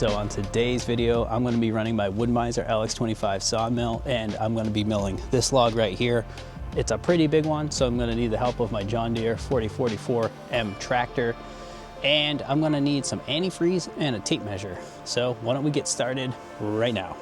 So on today's video, I'm going to be running my Wood-Mizer LX25 sawmill, and I'm going to be milling this log right here. It's a pretty big one, so I'm going to need the help of my John Deere 4044M tractor, and I'm going to need some antifreeze and a tape measure. So why don't we get started right now?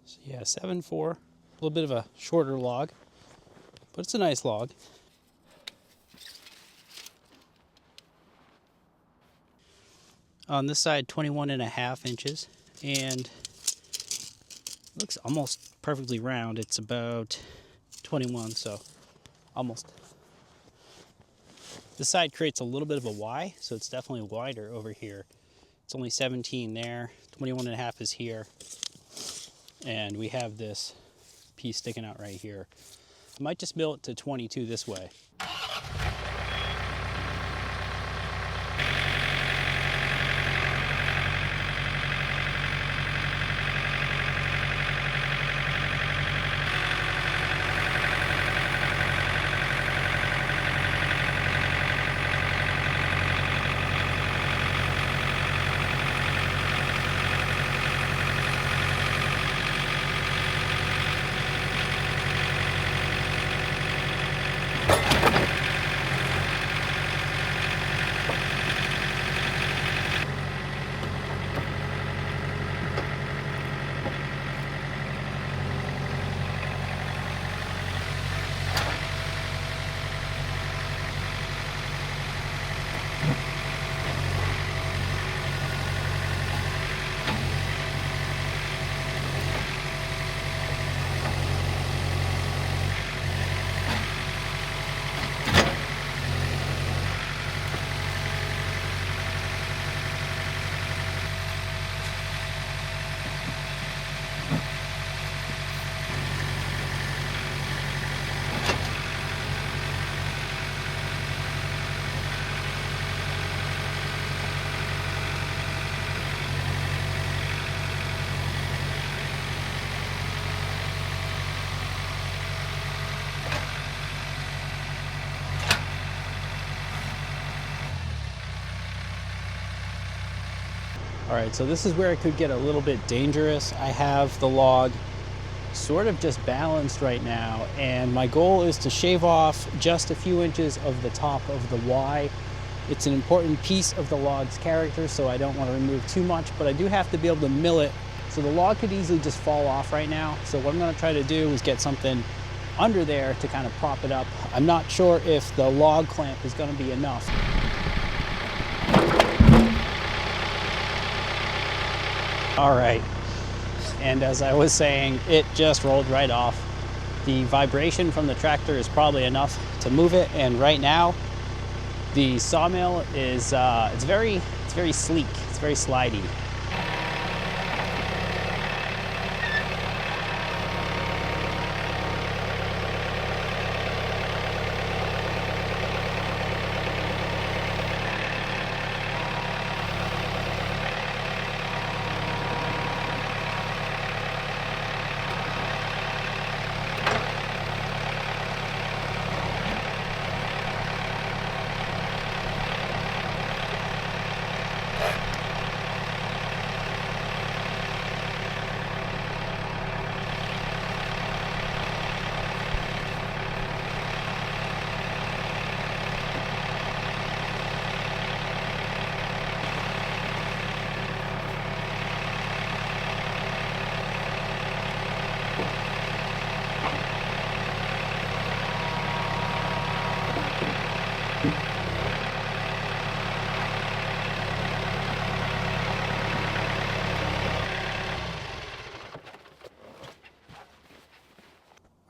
So yeah, 7.4, a little bit of a shorter log, but it's a nice log. On this side, 21.5 inches, and looks almost perfectly round. It's about 21, so almost. This side creates a little bit of a Y, so it's definitely wider over here. It's only 17 there, 21.5 is here. And we have this piece sticking out right here. I might just mill it to 22 this way. All right, so this is where it could get a little bit dangerous. I have the log sort of just balanced right now, and my goal is to shave off just a few inches of the top of the Y. It's an important piece of the log's character, so I don't want to remove too much, but I do have to be able to mill it. So the log could easily just fall off right now. So what I'm going to try to do is get something under there to kind of prop it up. I'm not sure if the log clamp is going to be enough. All right, and as I was saying, it just rolled right off. The vibration from the tractor is probably enough to move it, and right now the sawmill is it's very sleek, it's very slidey.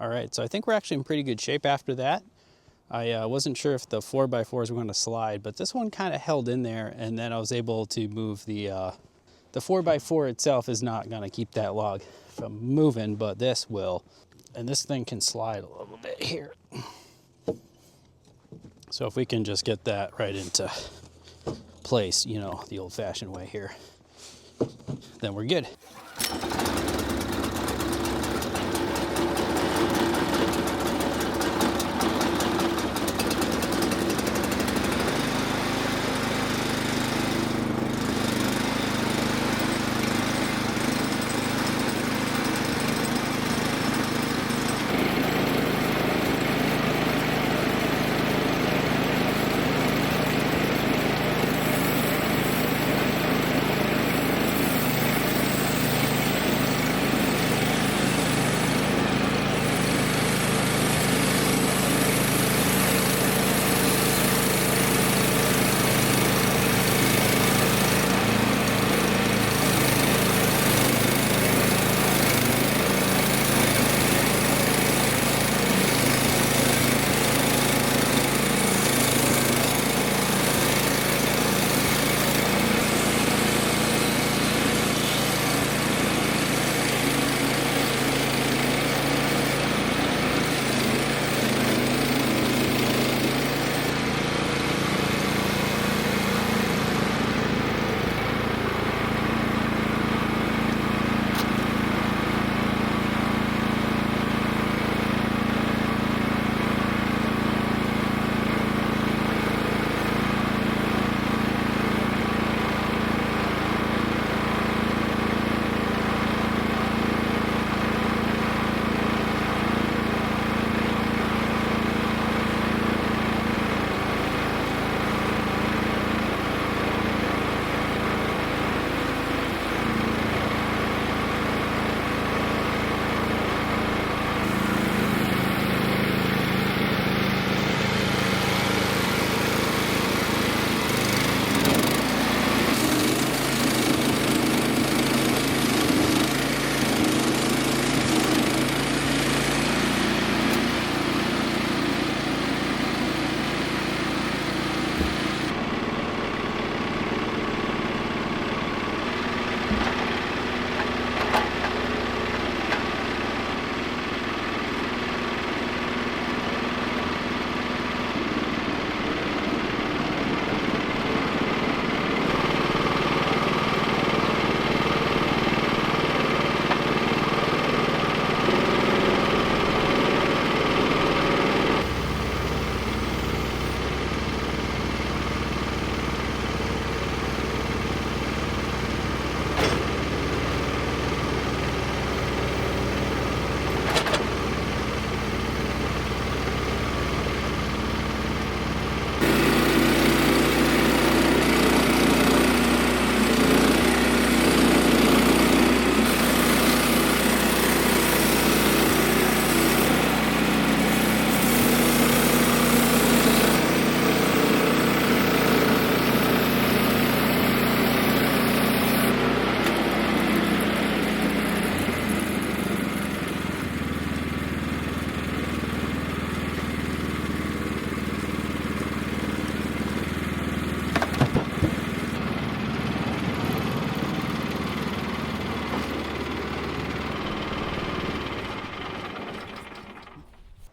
All right, so I think we're actually in pretty good shape after that. I wasn't sure if the 4x4s were going to slide, but this one kind of held in there, and then I was able to move the 4x4 itself is not going to keep that log from moving, but this will. And this thing can slide a little bit here. So if we can just get that right into place, you know, the old-fashioned way here, then we're good.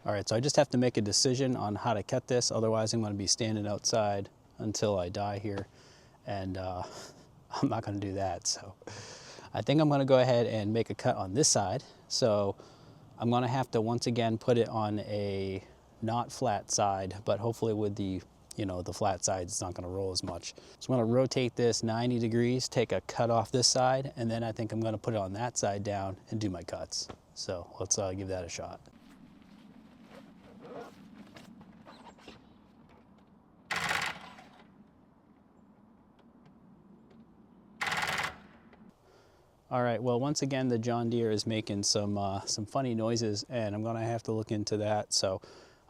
All right, so I just have to make a decision on how to cut this. Otherwise, I'm going to be standing outside until I die here. And I'm not going to do that. So I think I'm going to go ahead and make a cut on this side. So I'm going to have to once again put it on a not flat side, but hopefully with the, you know, the flat side, it's not going to roll as much. So I'm going to rotate this 90 degrees, take a cut off this side, and then I think I'm going to put it on that side down and do my cuts. So let's give that a shot. All right, well, once again, the John Deere is making some funny noises, and I'm gonna have to look into that. So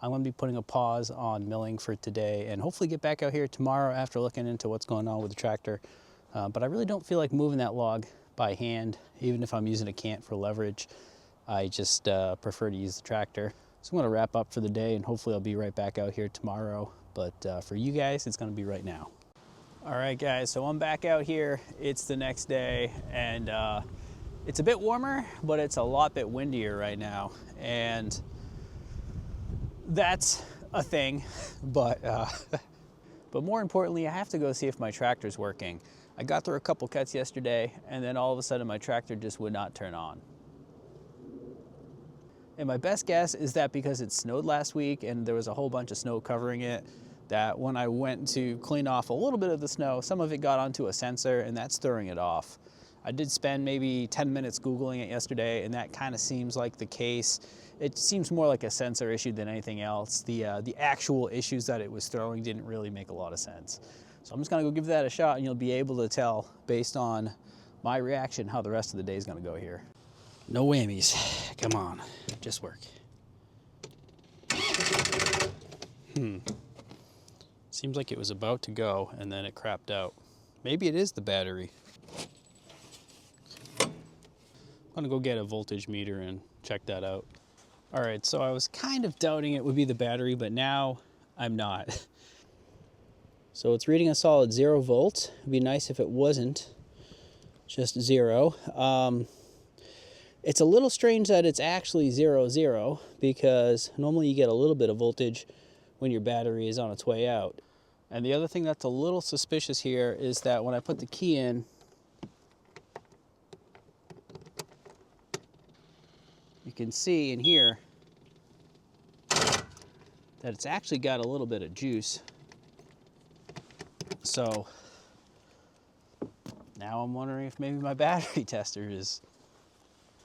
I'm gonna be putting a pause on milling for today and hopefully get back out here tomorrow after looking into what's going on with the tractor. But I really don't feel like moving that log by hand, even if I'm using a cant for leverage. I just prefer to use the tractor. So I'm gonna wrap up for the day, and hopefully I'll be right back out here tomorrow. But for you guys, it's gonna be right now. All right, guys, so I'm back out here. It's the next day, and it's a bit warmer, but it's a lot bit windier right now. And that's a thing, but more importantly, I have to go see if my tractor's working. I got through a couple cuts yesterday, and then all of a sudden my tractor just would not turn on. And my best guess is that because it snowed last week and there was a whole bunch of snow covering it, that when I went to clean off a little bit of the snow, some of it got onto a sensor, and that's throwing it off. I did spend maybe 10 minutes Googling it yesterday, and that kind of seems like the case. It seems more like a sensor issue than anything else. The actual issues that it was throwing didn't really make a lot of sense. So I'm just gonna go give that a shot, and you'll be able to tell based on my reaction how the rest of the day is gonna go here. No whammies, come on, just work. Seems like it was about to go and then it crapped out. Maybe it is the battery. I'm gonna go get a voltage meter and check that out. All right, so I was kind of doubting it would be the battery, but now I'm not. So it's reading a solid 0 volts. It'd be nice if it wasn't just 0. It's a little strange that it's actually 0, 0, because normally you get a little bit of voltage when your battery is on its way out. And the other thing that's a little suspicious here is that when I put the key in, you can see in here that it's actually got a little bit of juice. So now I'm wondering if maybe my battery tester is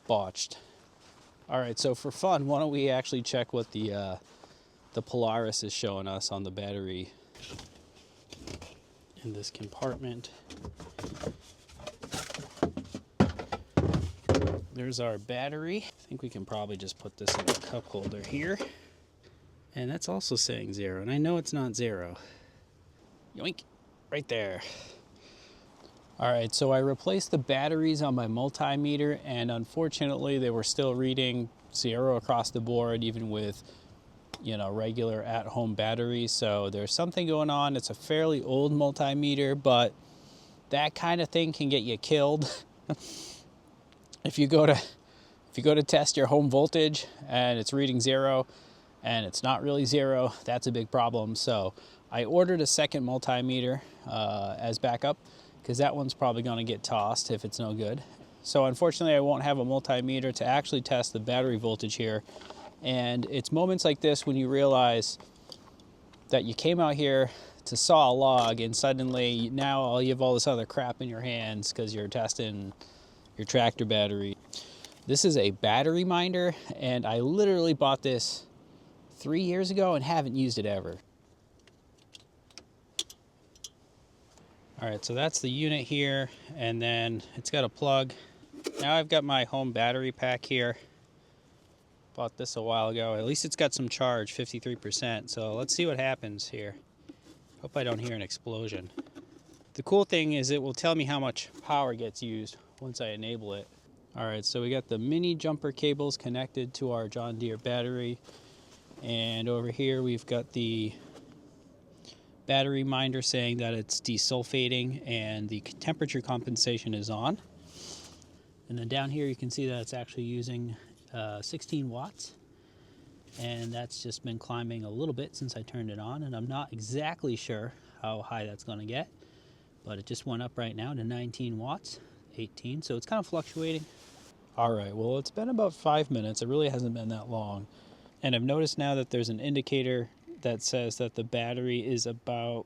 botched. All right, so for fun, why don't we actually check what the Polaris is showing us on the battery in this compartment. There's our battery. I think we can probably just put this in the cup holder here. And that's also saying 0, and I know it's not 0. Yoink, right there. All right, so I replaced the batteries on my multimeter, and unfortunately they were still reading 0 across the board, even with, you know, regular at-home batteries. So there's something going on. It's a fairly old multimeter, but that kind of thing can get you killed. If you go to test your home voltage and it's reading 0 and it's not really 0, that's a big problem. So I ordered a second multimeter as backup, because that one's probably going to get tossed if it's no good. So unfortunately I won't have a multimeter to actually test the battery voltage here. And it's moments like this when you realize that you came out here to saw a log, and suddenly now you have all this other crap in your hands because you're testing your tractor battery. This is a battery minder, and I literally bought this 3 years ago and haven't used it ever. All right, so that's the unit here, and then it's got a plug. Now I've got my home battery pack here. Bought this a while ago. At least it's got some charge, 53%. So let's see what happens here. Hope I don't hear an explosion. The cool thing is it will tell me how much power gets used once I enable it. All right, so we got the mini jumper cables connected to our John Deere battery. And over here we've got the battery minder saying that it's desulfating and the temperature compensation is on. And then down here you can see that it's actually using 16 watts, and that's just been climbing a little bit since I turned it on, and I'm not exactly sure how high that's going to get, but it just went up right now to 19 watts, 18, so it's kind of fluctuating. All right, well, it's been about 5 minutes. It really hasn't been that long, and I've noticed now that there's an indicator that says that the battery is about,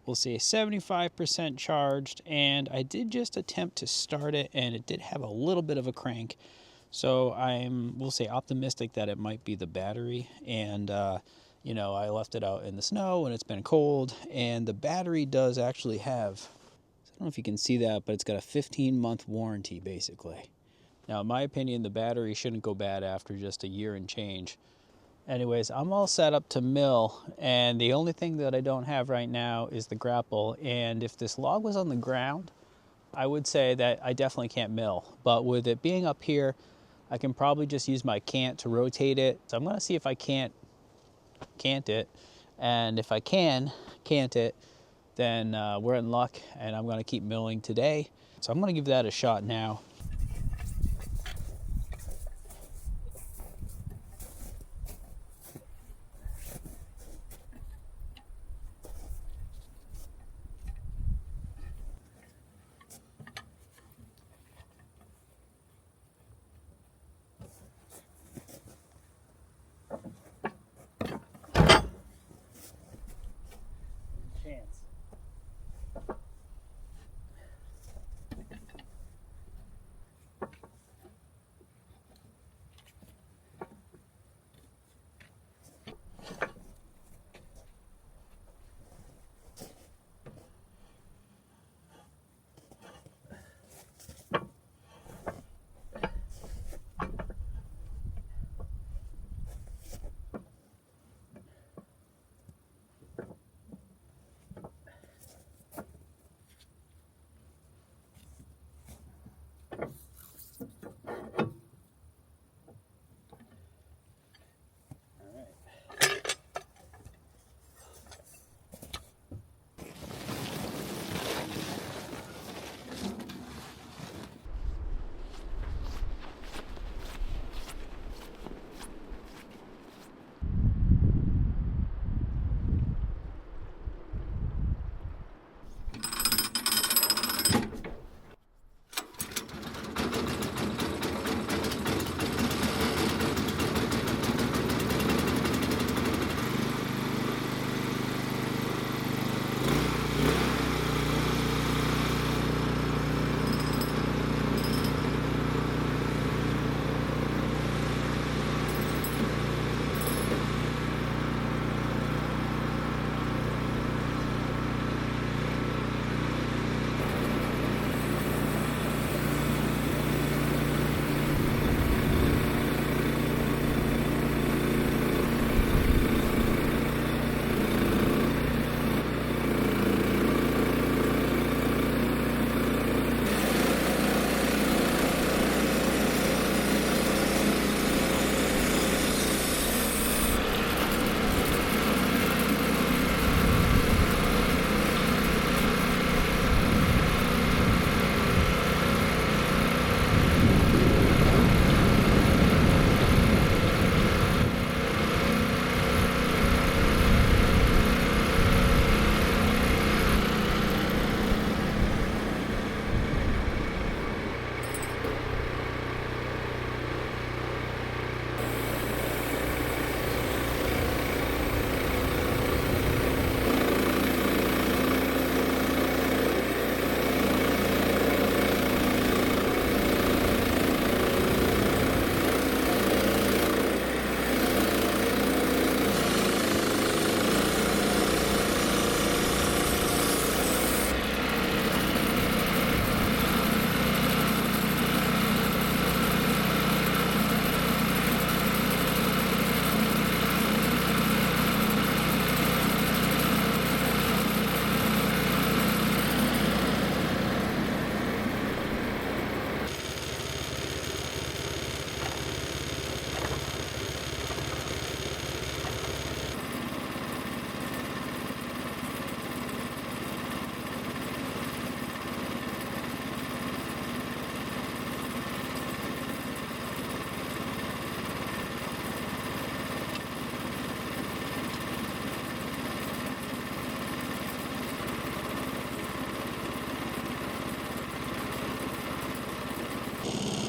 we'll say, 75% charged, and I did just attempt to start it, and it did have a little bit of a crank. So we'll say, optimistic that it might be the battery. And, you know, I left it out in the snow and it's been cold. And the battery does actually have, I don't know if you can see that, but it's got a 15-month warranty, basically. Now, in my opinion, the battery shouldn't go bad after just a year and change. Anyways, I'm all set up to mill. And the only thing that I don't have right now is the grapple. And if this log was on the ground, I would say that I definitely can't mill. But with it being up here, I can probably just use my cant to rotate it. So I'm gonna see if I can't cant it. And if I can cant it, then we're in luck, and I'm gonna keep milling today. So I'm gonna give that a shot now. Chance.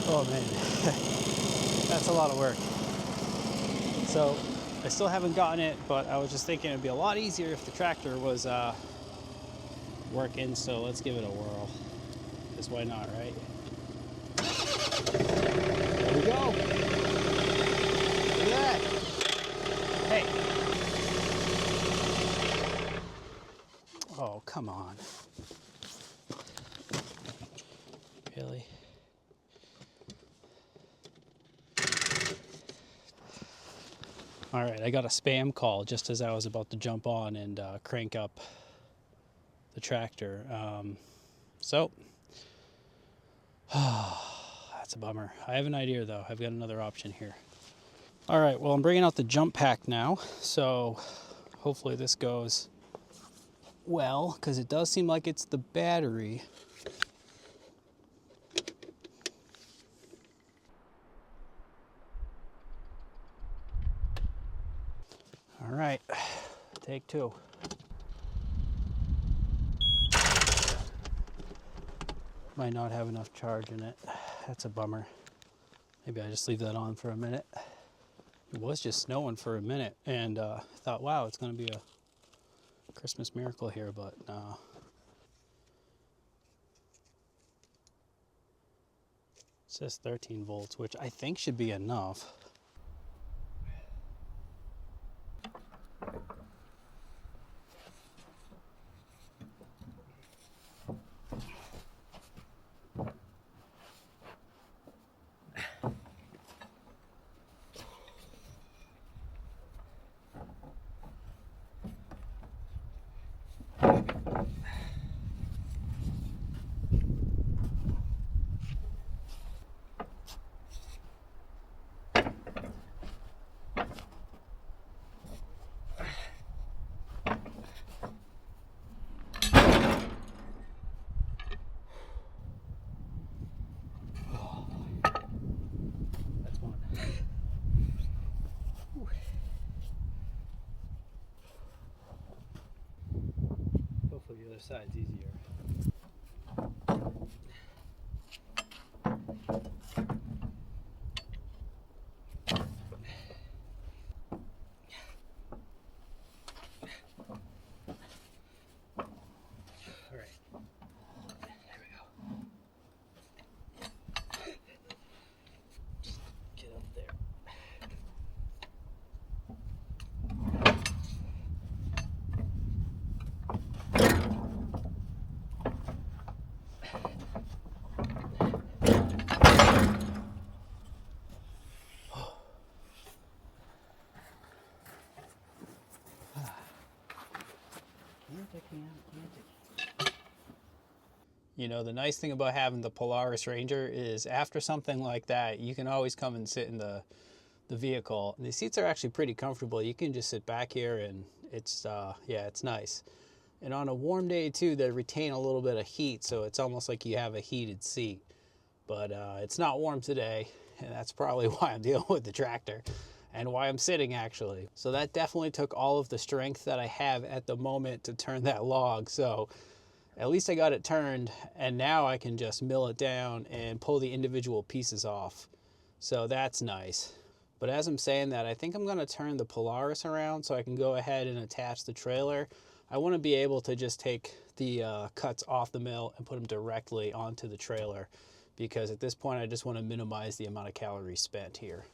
Oh man, that's a lot of work. So I still haven't gotten it, but I was just thinking it'd be a lot easier if the tractor was working, so let's give it a whirl. Because why not, right? There we go. Look at that. Hey. Oh, come on. Really? All right, I got a spam call just as I was about to jump on and crank up the tractor. So, that's That's a bummer. I have an idea though. I've got another option here. All right, well, I'm bringing out the jump pack now, so hopefully this goes well, because it does seem like it's the battery. All right, take two. Might not have enough charge in it. That's a bummer. Maybe I just leave that on for a minute. It was just snowing for a minute, and I thought, wow, it's going to be a Christmas miracle here, but no. It says 13 volts, which I think should be enough. Hopefully the other side's easier. All right, there we go. Just get up there. You know, the nice thing about having the Polaris Ranger is after something like that, you can always come and sit in the vehicle. The seats are actually pretty comfortable. You can just sit back here and it's, yeah, it's nice. And on a warm day too, they retain a little bit of heat, so it's almost like you have a heated seat. But it's not warm today, and that's probably why I'm dealing with the tractor and why I'm sitting actually. So that definitely took all of the strength that I have at the moment to turn that log. So at least I got it turned, and now I can just mill it down and pull the individual pieces off. So that's nice. But as I'm saying that, I think I'm going to turn the Polaris around so I can go ahead and attach the trailer. I want to be able to just take the cuts off the mill and put them directly onto the trailer, because at this point I just want to minimize the amount of calories spent here.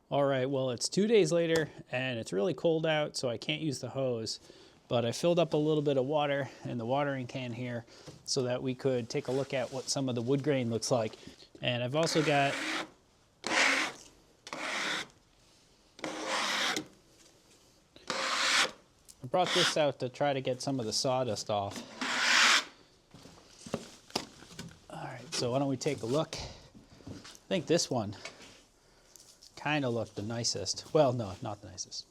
All right, well, it's 2 days later and it's really cold out, so I can't use the hose, but I filled up a little bit of water in the watering can here so that we could take a look at what some of the wood grain looks like. And I've also got I brought this out to try to get some of the sawdust off. All right, so why don't we take a look? I think this one kind of looked the nicest. Well, no, not the nicest.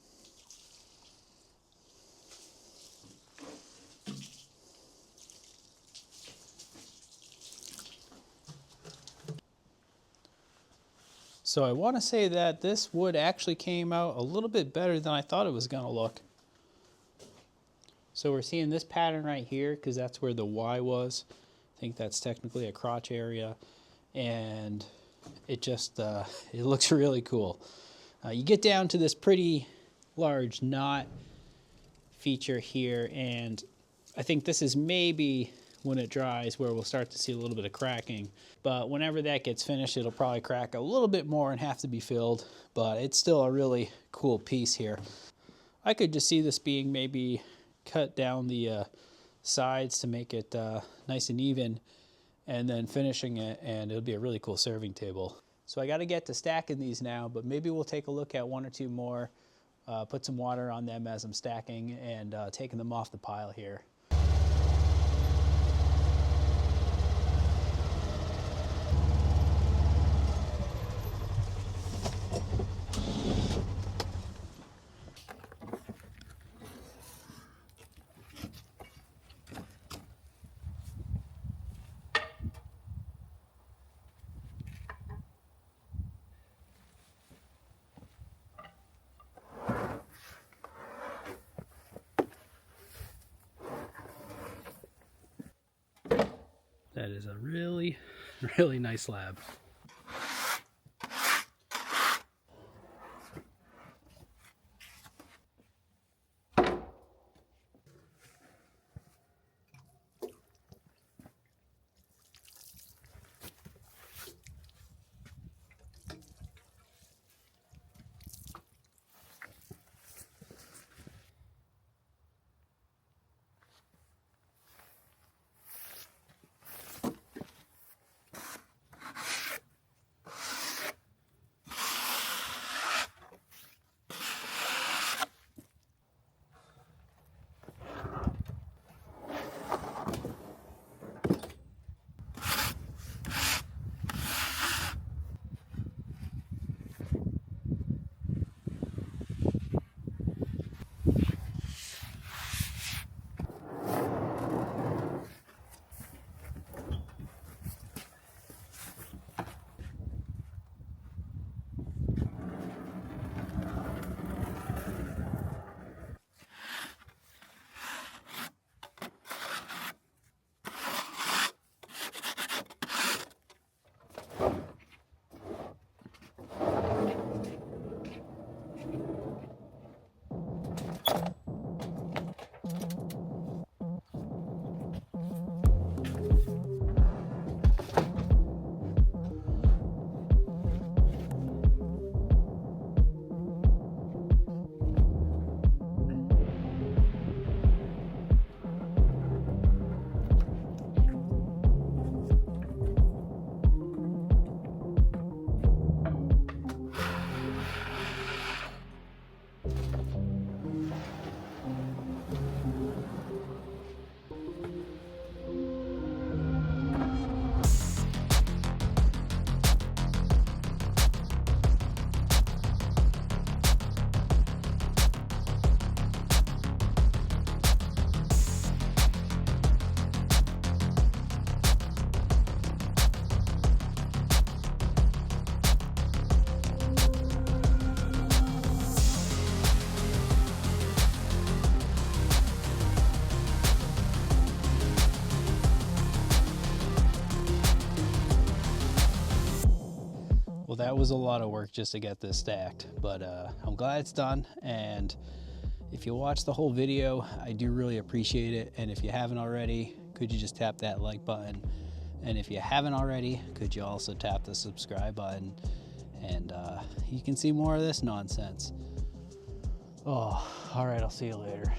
So I want to say that this wood actually came out a little bit better than I thought it was going to look. So we're seeing this pattern right here because that's where the Y was. I think that's technically a crotch area, and it just it looks really cool. You get down to this pretty large knot feature here, and I think this is maybe when it dries where we'll start to see a little bit of cracking. But whenever that gets finished, it'll probably crack a little bit more and have to be filled, but it's still a really cool piece here. I could just see this being maybe cut down the sides to make it nice and even, and then finishing it, and it'll be a really cool serving table. So I got to get to stacking these now, but maybe we'll take a look at one or two more, put some water on them as I'm stacking and taking them off the pile here. That is a really, really nice slab. Well, that was a lot of work just to get this stacked, but I'm glad it's done. And if you watch the whole video, I do really appreciate it. And if you haven't already, could you just tap that like button? And if you haven't already, could you also tap the subscribe button? and you can see more of this nonsense. Oh, all right, I'll see you later.